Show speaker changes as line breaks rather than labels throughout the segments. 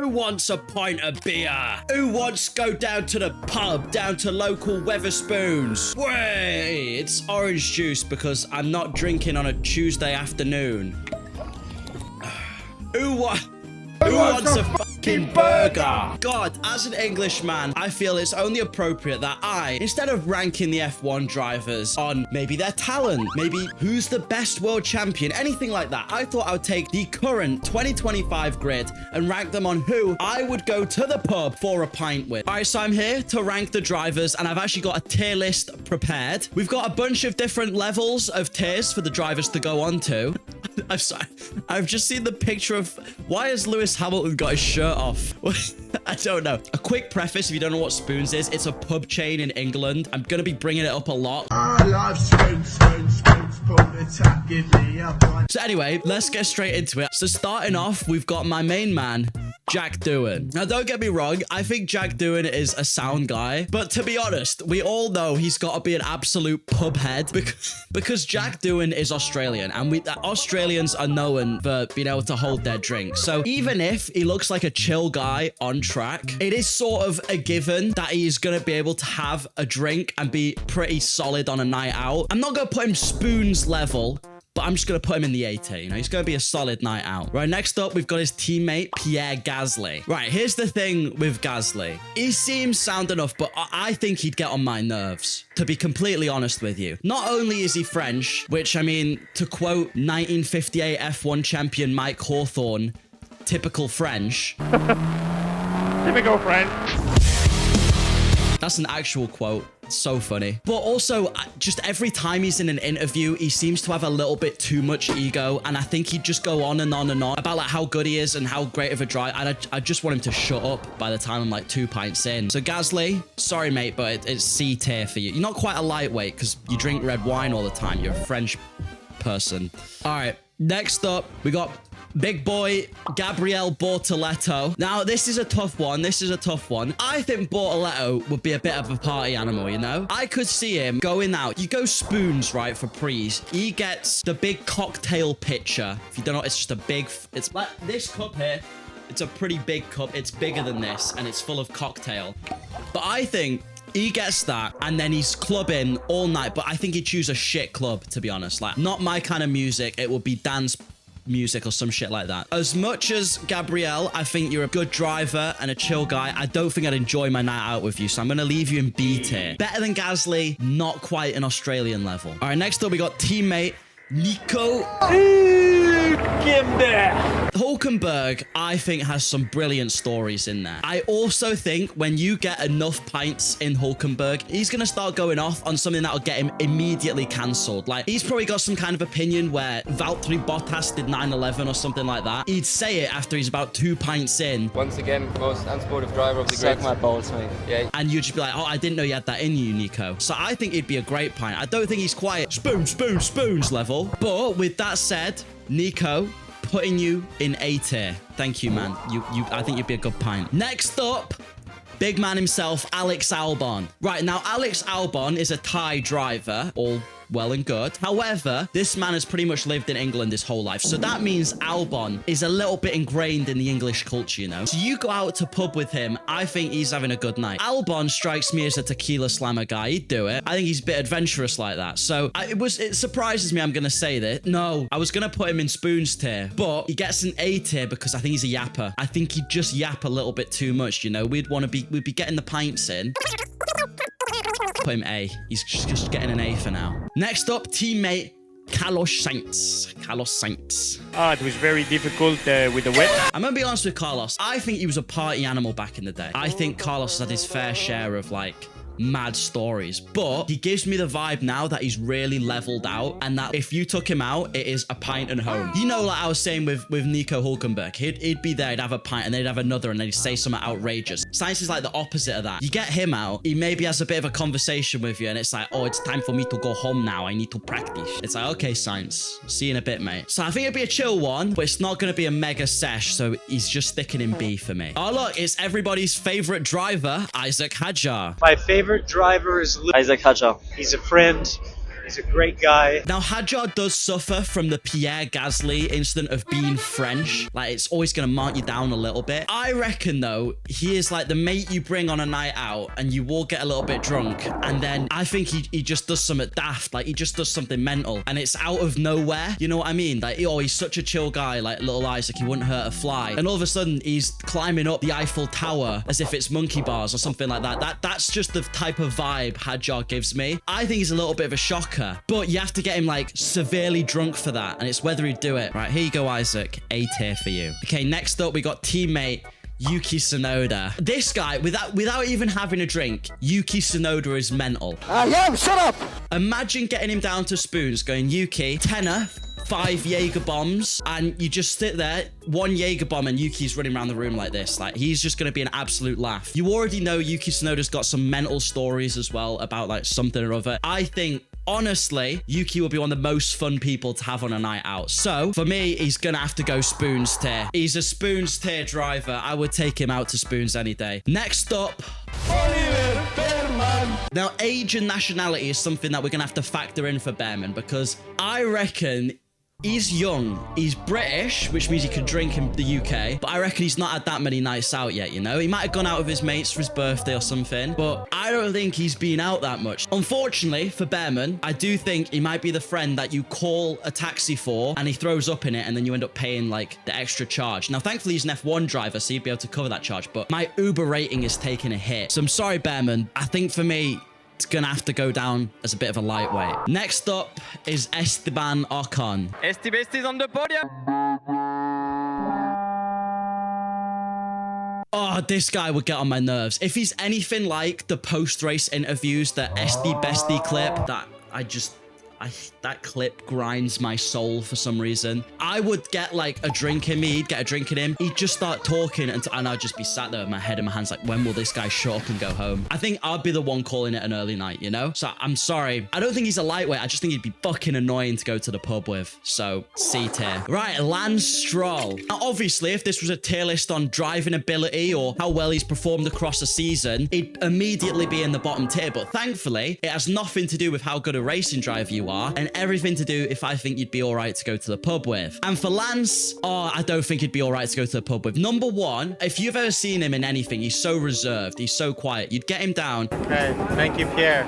Who wants a pint of beer? Who wants to go down to the pub, down to local Weatherspoons? Way, it's orange juice because I'm not drinking on a Tuesday afternoon. Who wants a fucking burger? God, as an Englishman, I feel it's only appropriate that I, instead of ranking the F1 drivers on maybe their talent, maybe who's the best world champion, anything like that, I thought I would take the current 2025 grid and rank them on who I would go to the pub for a pint with. All right, so I'm here to rank the drivers, and I've actually got a tier list prepared. We've got a bunch of different levels of tiers for the drivers to go on to. I'm sorry. I've just seen the picture of... Why has Lewis Hamilton got his shirt off? I don't know. A quick preface, if you don't know what Spoons is, it's a pub chain in England. I'm going to be bringing it up a lot. I love Spoons, pull the tap, give me a pint. So anyway, let's get straight into it. So starting off, we've got my main man, Jack Doohan. Now, don't get me wrong. I think Jack Doohan is a sound guy. But to be honest, we all know he's got to be an absolute pub head because Jack Doohan is Australian. And Australians are known for being able to hold their drink. So even if he looks like a chill guy on track, it is sort of a given that he's going to be able to have a drink and be pretty solid on a night out. I'm not going to put him Spoons level, but I'm just going to put him in the A tier. You know, he's going to be a solid night out. Right, next up, we've got his teammate, Pierre Gasly. Right, here's the thing with Gasly. He seems sound enough, but I think he'd get on my nerves, to be completely honest with you. Not only is he French, which, I mean, to quote 1958 F1 champion Mike Hawthorne, typical French.
Typical French.
That's an actual quote. It's so funny. But also, just every time he's in an interview, he seems to have a little bit too much ego. And I think he'd just go on and on and on about like how good he is and how great of a driver. And I just want him to shut up by the time I'm like 2 pints in. So Gasly, sorry, mate, but it's C tier for you. You're not quite a lightweight because you drink red wine all the time. You're a French person. All right. Next up, we got big boy Gabriel Bortoleto. Now, this is a tough one. I think Bortoleto would be a bit of a party animal, you know? I could see him going out. You go Spoons, right, for Prix. He gets the big cocktail pitcher. If you don't know, it's just a big... It's like this cup here. It's a pretty big cup. It's bigger than this, and it's full of cocktail. But I think... he gets that, and then he's clubbing all night, but I think he'd choose a shit club, to be honest. Like, not my kind of music. It would be dance music or some shit like that. As much as Gabrielle, I think you're a good driver and a chill guy, I don't think I'd enjoy my night out with you, so I'm going to leave you in B tier. Better than Gasly, not quite an Australian level. All right, next up, we got teammate Nico Hulkenberg, I think, has some brilliant stories in there. I also think when you get enough pints in Hulkenberg, he's going to start going off on something that will get him immediately cancelled. Like, he's probably got some kind of opinion where Valtteri Bottas did 9/11 or something like that. He'd say it after he's about 2 pints in.
Once again, most unsportive driver of the
Suck
grid.
my balls, mate.
Yeah.
And you'd just be like, oh, I didn't know you had that in you, Nico. So I think he'd be a great pint. I don't think he's quite spoons level. But with that said, Nico, putting you in A tier. Thank you, man. I think you'd be a good pint. Next up, big man himself, Alex Albon. Right, now, Alex Albon is a Thai driver, all well and good. However, this man has pretty much lived in England his whole life. So that means Albon is a little bit ingrained in the English culture, you know? So you go out to pub with him, I think he's having a good night. Albon strikes me as a tequila slammer guy. He'd do it. I think he's a bit adventurous like that. So it surprises me I'm going to say this. No, I was going to put him in Spoons tier, but he gets an A tier because I think he's a yapper. I think he'd just yap a little bit too much, you know? We'd be getting the pints in. Put him A. He's just getting an A for now. Next up, teammate Carlos Sainz.
It was very difficult with the wet.
I'm gonna be honest with Carlos. I think he was a party animal back in the day. I think Carlos had his fair share of like mad stories, but he gives me the vibe now that he's really leveled out, and that if you took him out, it is a pint and home. You know, like I was saying with Nico Hulkenberg, he'd be there, he'd have a pint, and then he'd have another, and then he'd say something outrageous. Sainz is like the opposite of that. You get him out, he maybe has a bit of a conversation with you, and it's like, oh, it's time for me to go home now, I need to practice. It's like, okay, Sainz, see you in a bit, mate. So I think it'd be a chill one, but it's not gonna be a mega sesh, so he's just sticking in B for me. Oh look, it's everybody's favorite driver, Isaac Hadjar.
My favorite driver is
Isaac Hadjar.
He's a friend.
He's a great guy.
Now, Hadjar does suffer from the Pierre Gasly incident of being French. Like, it's always going to mark you down a little bit. I reckon, though, he is like the mate you bring on a night out and you will get a little bit drunk. And then I think he just does something daft. Like, he just does something mental. And it's out of nowhere. You know what I mean? Like, oh, he's such a chill guy, like little Isaac. He wouldn't hurt a fly. And all of a sudden, he's climbing up the Eiffel Tower as if it's monkey bars or something like that. That's just the type of vibe Hadjar gives me. I think he's a little bit of a shocker. But you have to get him, like, severely drunk for that. And it's whether he'd do it. Right, here you go, Isaac. A tier for you. Okay, next up, we got teammate Yuki Tsunoda. This guy, without even having a drink, Yuki Tsunoda is mental.
Shut up!
Imagine getting him down to spoons, going, Yuki, tenner, 5 Jaeger bombs, and you just sit there, 1 Jaeger bomb, and Yuki's running around the room like this. Like, he's just going to be an absolute laugh. You already know Yuki Tsunoda's got some mental stories as well about, like, something or other. I think, honestly, Yuki will be one of the most fun people to have on a night out. So, for me, he's going to have to go spoons tier. He's a spoons tier driver. I would take him out to spoons any day. Next up, Bearman. Now, age and nationality is something that we're going to have to factor in for Bearman, because I reckon he's young. He's British, which means he could drink in the UK. But I reckon he's not had that many nights out yet, you know? He might have gone out with his mates for his birthday or something. But I don't think he's been out that much. Unfortunately for Bearman, I do think he might be the friend that you call a taxi for and he throws up in it and then you end up paying, like, the extra charge. Now, thankfully, he's an F1 driver, so he'd be able to cover that charge. But my Uber rating is taking a hit. So I'm sorry, Bearman. I think for me, it's gonna have to go down as a bit of a lightweight. Next up is Esteban Ocon.
Esti on the podium.
Oh, this guy would get on my nerves. If he's anything like the post-race interviews, the Esti Bestie clip, that clip grinds my soul for some reason. I would get, like, a drink in me. He'd get a drink in him. He'd just start talking and I'd just be sat there with my head in my hands like, when will this guy shut up and go home? I think I'd be the one calling it an early night, you know? So I'm sorry. I don't think he's a lightweight. I just think he'd be fucking annoying to go to the pub with. So C tier. Right, Lance Stroll. Now, obviously, if this was a tier list on driving ability or how well he's performed across a season, he'd immediately be in the bottom tier. But thankfully, it has nothing to do with how good a racing driver you are and everything to do if I think you'd be all right to go to the pub with. And for Lance, I don't think he'd be all right to go to the pub with. Number one, if you've ever seen him in anything, he's so reserved. He's so quiet. You'd get him down.
Hey, thank you, Pierre.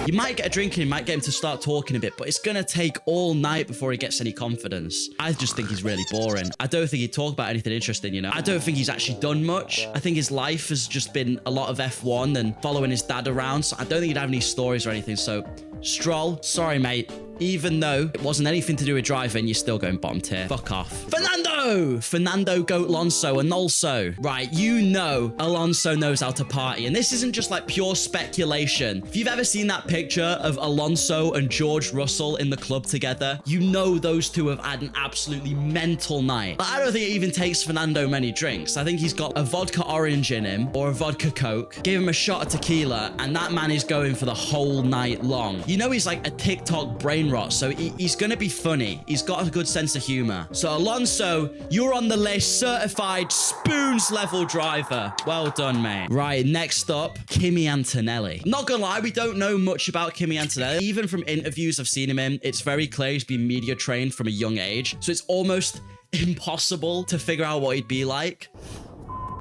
You might get a drink and you might get him to start talking a bit, but it's going to take all night before he gets any confidence. I just think he's really boring. I don't think he'd talk about anything interesting, you know? I don't think he's actually done much. I think his life has just been a lot of F1 and following his dad around, so I don't think he'd have any stories or anything. So, Stroll, sorry, mate. Even though it wasn't anything to do with driving, you're still going bottom tier. Fuck off. Fernando Goat Alonso and also, right, you know Alonso knows how to party. And this isn't just like pure speculation. If you've ever seen that picture of Alonso and George Russell in the club together, you know those two have had an absolutely mental night. But I don't think it even takes Fernando many drinks. I think he's got a vodka orange in him or a vodka Coke. Give him a shot of tequila and that man is going for the whole night long. You know he's like a TikTok brain rot, so he's gonna be funny. He's got a good sense of humor. So Alonso, you're on the list, certified spoons level driver. Well done, mate. Right, next up, Kimi Antonelli. Not gonna lie, we don't know much about Kimi Antonelli. Even from interviews I've seen him in, it's very clear he's been media trained from a young age. So it's almost impossible to figure out what he'd be like.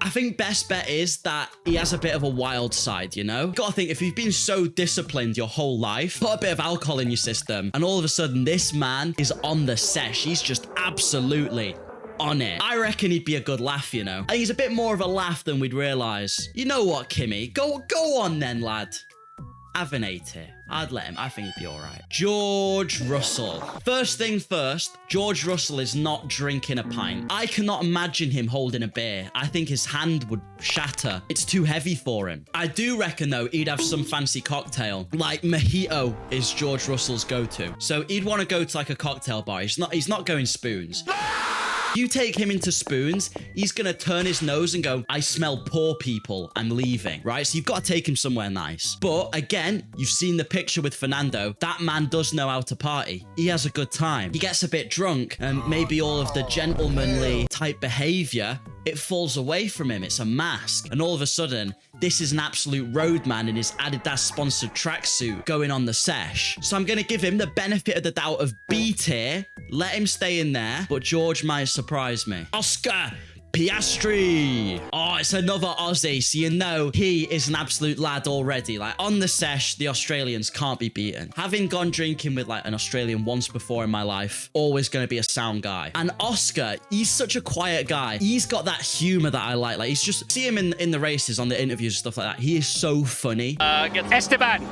I think best bet is that he has a bit of a wild side, you know? Gotta think, if you've been so disciplined your whole life, put a bit of alcohol in your system, and all of a sudden this man is on the sesh. He's just absolutely on it. I reckon he'd be a good laugh, you know? I think he's a bit more of a laugh than we'd realise. You know what, Kimmy? Go on then, lad. Have an A tier. I'd let him. I think he'd be all right. George Russell. First thing first, George Russell is not drinking a pint. I cannot imagine him holding a beer. I think his hand would shatter. It's too heavy for him. I do reckon, though, he'd have some fancy cocktail. Like mojito is George Russell's go-to. So he'd want to go to like a cocktail bar. He's not going spoons. You take him into spoons, he's going to turn his nose and go, I smell poor people, I'm leaving, right? So you've got to take him somewhere nice. But again, you've seen the picture with Fernando. That man does know how to party. He has a good time. He gets a bit drunk and maybe all of the gentlemanly type behavior it falls away from him. It's a mask. And all of a sudden, this is an absolute roadman in his Adidas sponsored tracksuit going on the sesh. So I'm going to give him the benefit of the doubt of B tier. Let him stay in there, but George might surprise me. Oscar Piastri. Oh, it's another Aussie, so you know he is an absolute lad already. Like, on the sesh, the Australians can't be beaten. Having gone drinking with, like, an Australian once before in my life, always going to be a sound guy. And Oscar, he's such a quiet guy. He's got that humor that I like. Like, he's just... See him in the races, on the interviews and stuff like that. He is so funny.
Esteban.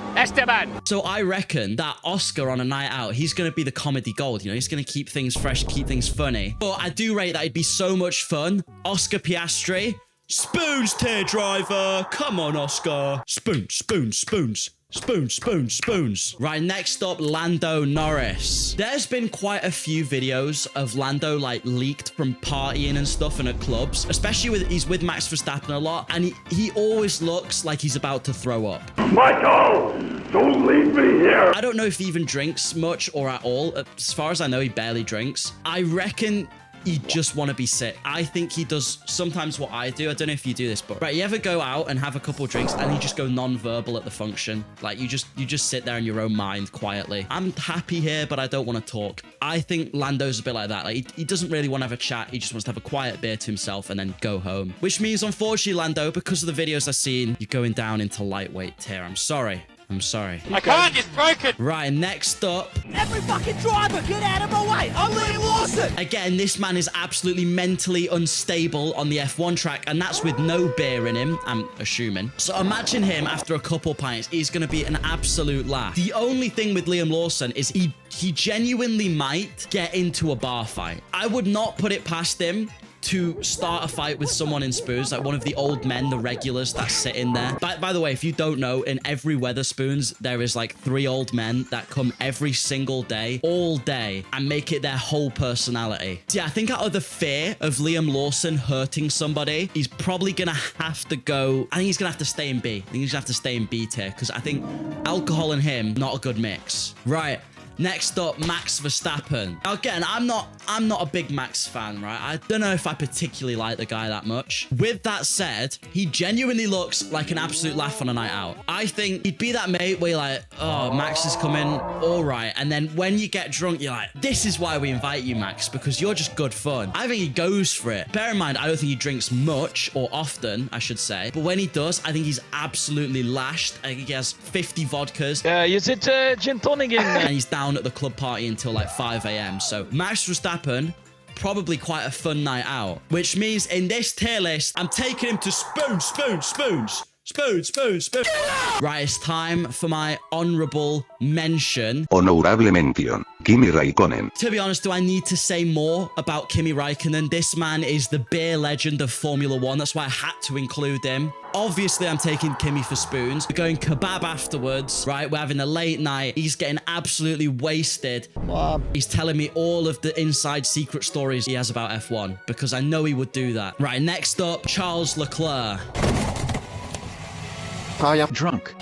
So I reckon that Oscar on a night out, he's going to be the comedy gold. You know, he's going to keep things fresh, keep things funny. But I do rate that it'd be so much fun. Oscar Piastri. Spoons, tier driver. Come on, Oscar. Spoons, spoons, spoons. Spoons, spoons, spoons. Right, next up, Lando Norris. There's been quite a few videos of Lando, like, leaked from partying and stuff and at clubs. Especially with, he's with Max Verstappen a lot. And he always looks like he's about to throw up.
Michael, don't leave me here.
I don't know if he even drinks much or at all. As far as I know, he barely drinks. I reckon... you just want to be sick. I think he does sometimes what I do. I don't know if you do this, but right, you ever go out and have a couple of drinks and you just go non-verbal at the function? Like you just sit there in your own mind quietly. I'm happy here, but I don't want to talk. I think Lando's a bit like that. Like he doesn't really want to have a chat. He just wants to have a quiet beer to himself and then go home. Which means, unfortunately, Lando, because of the videos I've seen, you're going down into lightweight tier. I'm sorry. I'm sorry.
I can't, it's broken.
Right, next up.
Every fucking driver, get out of my way. I'm Liam Lawson.
Again, this man is absolutely mentally unstable on the F1 track, and that's with no beer in him, I'm assuming. So imagine him after a couple pints. He's going to be an absolute laugh. The only thing with Liam Lawson is he genuinely might get into a bar fight. I would not put it past him to start a fight with someone in Spoons, like one of the old men, the regulars that sit in there. By the way, if you don't know, in every Wetherspoons, there is like 3 old men that come every single day, all day, and make it their whole personality. So yeah, I think out of the fear of Liam Lawson hurting somebody, he's probably gonna have to go, I think he's gonna have to stay in B. I think he's gonna have to stay in B tier, because I think alcohol and him, not a good mix. Right. Next up, Max Verstappen. Now, again, I'm not a big Max fan, right? I don't know if I particularly like the guy that much. With that said, he genuinely looks like an absolute laugh on a night out. I think he'd be that mate where you're like, oh, Max is coming, all right. And then when you get drunk, you're like, this is why we invite you, Max, because you're just good fun. I think he goes for it. Bear in mind, I don't think he drinks much, or often, I should say. But when he does, I think he's absolutely lashed. I think he has 50 vodkas.
Is it gin tonic again?
And he's down at the club party until like 5 a.m. So Max Verstappen, probably quite a fun night out. Which means in this tier list, I'm taking him to spoons. Right, it's time for my honorable mention.
Honorable mention, Kimi Raikkonen.
To be honest, do I need to say more about Kimi Raikkonen? This man is the beer legend of Formula 1. That's why I had to include him. Obviously, I'm taking Kimi for Spoons. We're going kebab afterwards, right? We're having a late night. He's getting absolutely wasted. He's telling me all of the inside secret stories he has about F1, because I know he would do that. Right, next up, Charles Leclerc.
I am drunk.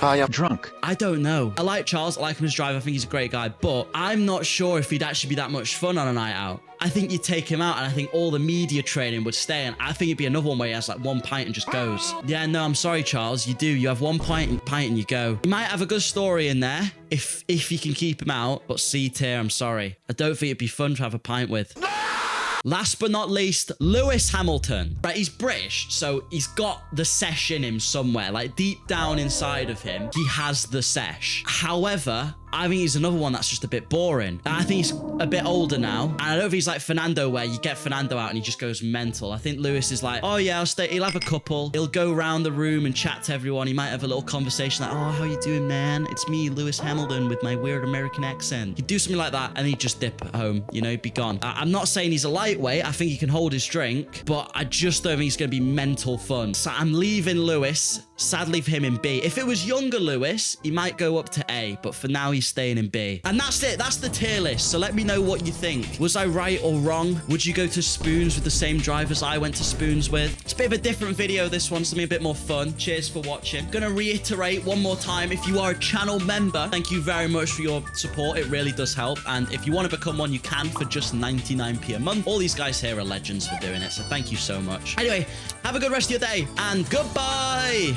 I don't know. I like Charles. I like him as a driver. I think he's a great guy. But I'm not sure if he'd actually be that much fun on a night out. I think you'd take him out and I think all the media training would stay. And I think it'd be another one where he has like 1 pint and just goes. Yeah, no, I'm sorry, Charles. You do. You have 1 pint and you go. You might have a good story in there if you can keep him out. But C tier, I'm sorry. I don't think it'd be fun to have a pint with. Last but not least, Lewis Hamilton. Right, he's British, so he's got the sesh in him somewhere. Like, deep down inside of him, he has the sesh. However, I think he's another one that's just a bit boring. And I think he's a bit older now. And I don't know if he's like Fernando, where you get Fernando out and he just goes mental. I think Lewis is like, oh yeah, I'll stay. He'll have a couple. He'll go around the room and chat to everyone. He might have a little conversation like, oh, how you doing, man? It's me, Lewis Hamilton, with my weird American accent. He'd do something like that and he'd just dip home, you know, he'd be gone. I'm not saying he's a lightweight. I think he can hold his drink, but I just don't think he's going to be mental fun. So I'm leaving Lewis, sadly for him, in B. If it was younger Lewis, he might go up to A, but for now he's he's staying in B. And that's it. That's the tier list. So let me know what you think. Was I right or wrong? Would you go to Spoons with the same drivers I went to Spoons with? It's a bit of a different video, this one. Something a bit more fun. Cheers for watching. Gonna reiterate one more time. If you are a channel member, thank you very much for your support. It really does help. And if you want to become one, you can for just 99p a month. All these guys here are legends for doing it. So thank you so much. Anyway, have a good rest of your day and goodbye.